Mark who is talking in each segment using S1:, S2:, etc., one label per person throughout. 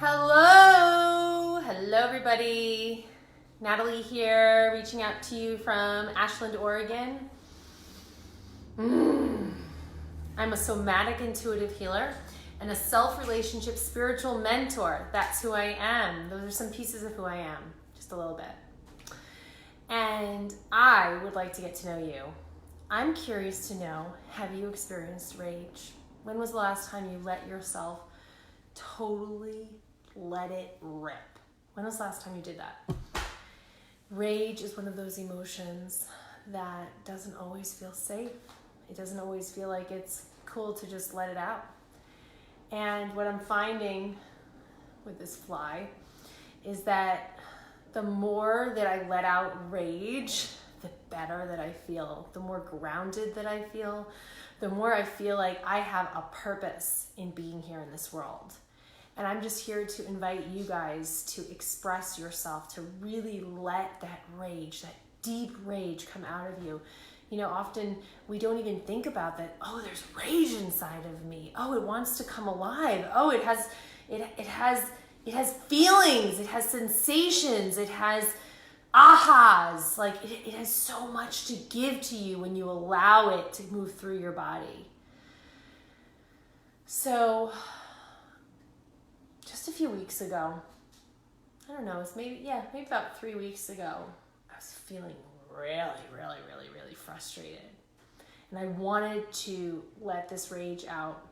S1: Hello everybody. Natalie here, reaching out to you from Ashland, Oregon. I'm a somatic intuitive healer and a self-relationship spiritual mentor. That's who I am. Those are some pieces of who I am, just a little bit. And I would like to get to know you. I'm curious to know, have you experienced rage? When was the last time you let yourself totally let it rip? When was the last time you did that? Rage is one of those emotions that doesn't always feel safe. It doesn't always feel like it's cool to just let it out. And what I'm finding with this fly is that the more that I let out rage, the better that I feel, the more grounded that I feel, the more I feel like I have a purpose in being here in this world. And I'm just here to invite you guys to express yourself, to really let that rage, that deep rage come out of you. You know, often we don't even think about that. Oh, there's rage inside of me. Oh, it wants to come alive. Oh, it has feelings. It has sensations. It has ahas. Like it has so much to give to you when you allow it to move through your body. So just a few weeks ago, I don't know, it's maybe about 3 weeks ago, I was feeling really frustrated. And I wanted to let this rage out.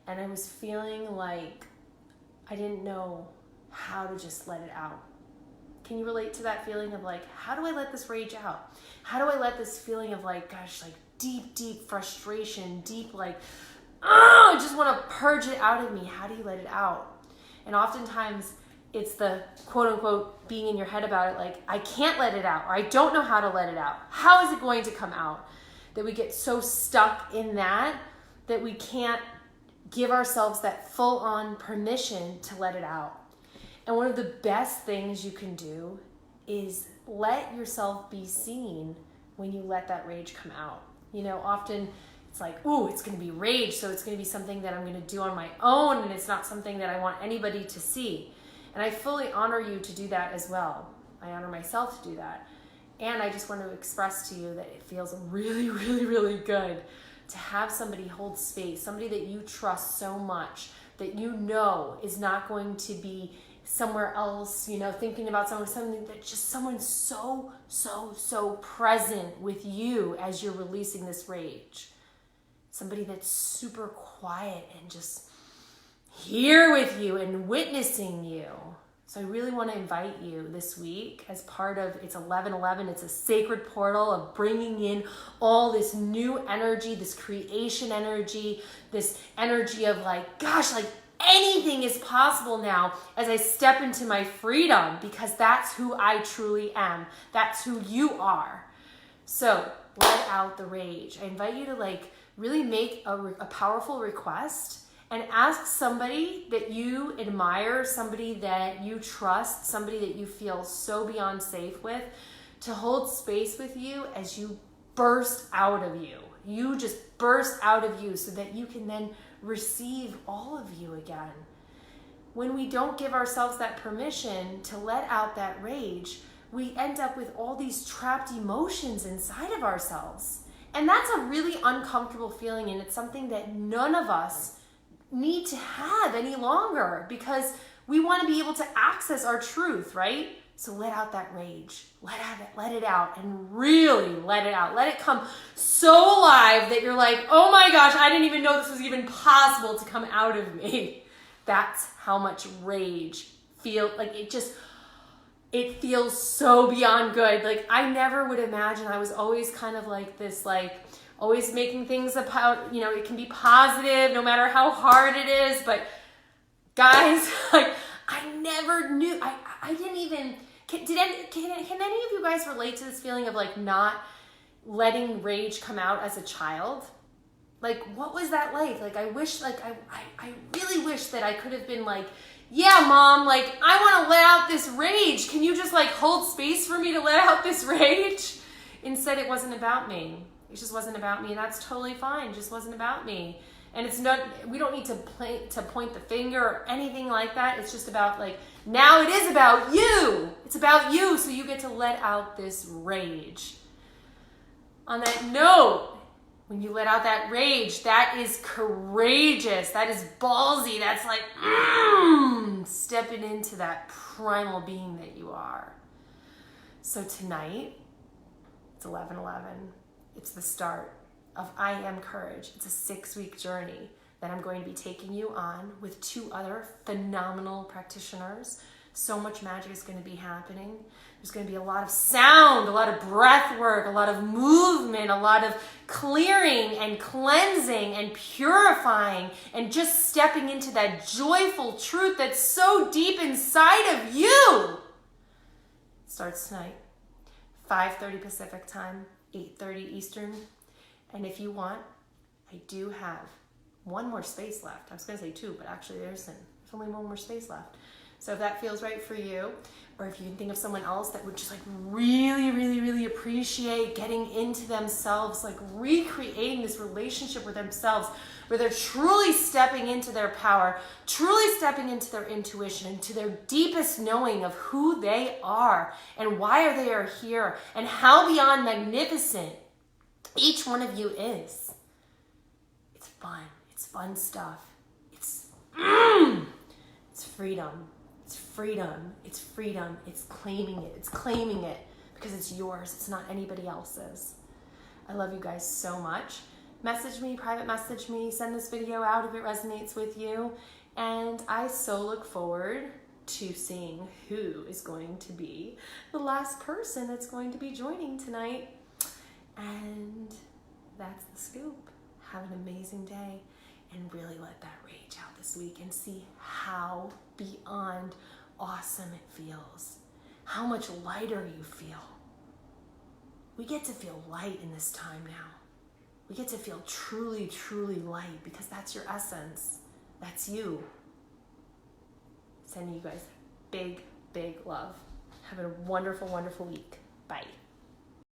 S1: And I was feeling like I didn't know how to just let it out. Can you relate to that feeling of like, how do I let this rage out? How do I let this feeling of like, gosh, like deep frustration, deep like, I just want to purge it out of me. How do you let it out? And oftentimes it's the quote unquote being in your head about it, like, I can't let it out, or I don't know how to let it out. How is it going to come out? That we get so stuck in that we can't give ourselves that full on permission to let it out. And one of the best things you can do is let yourself be seen when you let that rage come out. You know, often it's like, ooh, it's going to be rage, so it's going to be something that I'm going to do on my own, and it's not something that I want anybody to see. And I fully honor you to do that as well. I honor myself to do that. And I just want to express to you that it feels really good to have somebody hold space, somebody that you trust so much, that you know is not going to be somewhere else, you know, thinking about something that just someone so present with you as you're releasing this rage. Somebody that's super quiet and just here with you and witnessing you. So I really want to invite you this week as part of, it's 11/11, it's a sacred portal of bringing in all this new energy, this creation energy, this energy of like, gosh, like anything is possible now as I step into my freedom, because that's who I truly am. That's who you are. So let out the rage. I invite you to like really make a powerful request and ask somebody that you admire, somebody that you trust, somebody that you feel so beyond safe with, to hold space with you as you burst out of you. You just burst out of you so that you can then receive all of you again. When we don't give ourselves that permission to let out that rage, we end up with all these trapped emotions inside of ourselves. And that's a really uncomfortable feeling, and it's something that none of us need to have any longer, because we want to be able to access our truth, right? So let out that rage. Let it out, and really let it out. Let it come so alive that you're like, oh my gosh, I didn't even know this was even possible to come out of me. That's how much rage feels like. It feels so beyond good. Like I never would imagine. I was always kind of like this, like always making things about, you know, it can be positive no matter how hard it is. But guys, like I never knew. I didn't even. Can any of you guys relate to this feeling of like not letting rage come out as a child? Like what was that like? Like I wish, like I really wish that I could have been like, yeah, Mom, like I want to let out this rage. Can you just like hold space for me to let out this rage? Instead, it wasn't about me. It just wasn't about me, and that's totally fine. It just wasn't about me. And it's not, we don't need to point the finger or anything like that. It's just about like, now it is about you. It's about you, so you get to let out this rage. On that note, when you let out that rage, that is courageous. That is ballsy. That's like, stepping into that primal being that you are. So tonight, it's 11/11. It's the start of I Am Courage. It's a 6-week journey that I'm going to be taking you on with 2 other phenomenal practitioners. So much magic is going to be happening. There's going to be a lot of sound, a lot of breath work, a lot of movement, a lot of clearing and cleansing and purifying and just stepping into that joyful truth that's so deep inside of you. It starts tonight, 5:30 Pacific time, 8:30 Eastern. And if you want, I do have 1 more space left. I was going to say 2, but actually there's only 1 more space left. So if that feels right for you, or if you can think of someone else that would just like really, really, really appreciate getting into themselves, like recreating this relationship with themselves, where they're truly stepping into their power, truly stepping into their intuition, into their deepest knowing of who they are and why they are here and how beyond magnificent each one of you is. It's fun. It's fun stuff. It's freedom. It's freedom. It's freedom. It's claiming it. It's claiming it because it's yours. It's not anybody else's. I love you guys so much. Message me, private message me, send this video out if it resonates with you. And I so look forward to seeing who is going to be the last person that's going to be joining tonight. And that's the scoop. Have an amazing day and really let that rage out this week and see how beyond awesome it feels. How much lighter you feel. We get to feel light in this time now. We get to feel truly, truly light because that's your essence. That's you. Sending you guys big, big love. Have a wonderful, wonderful week. Bye.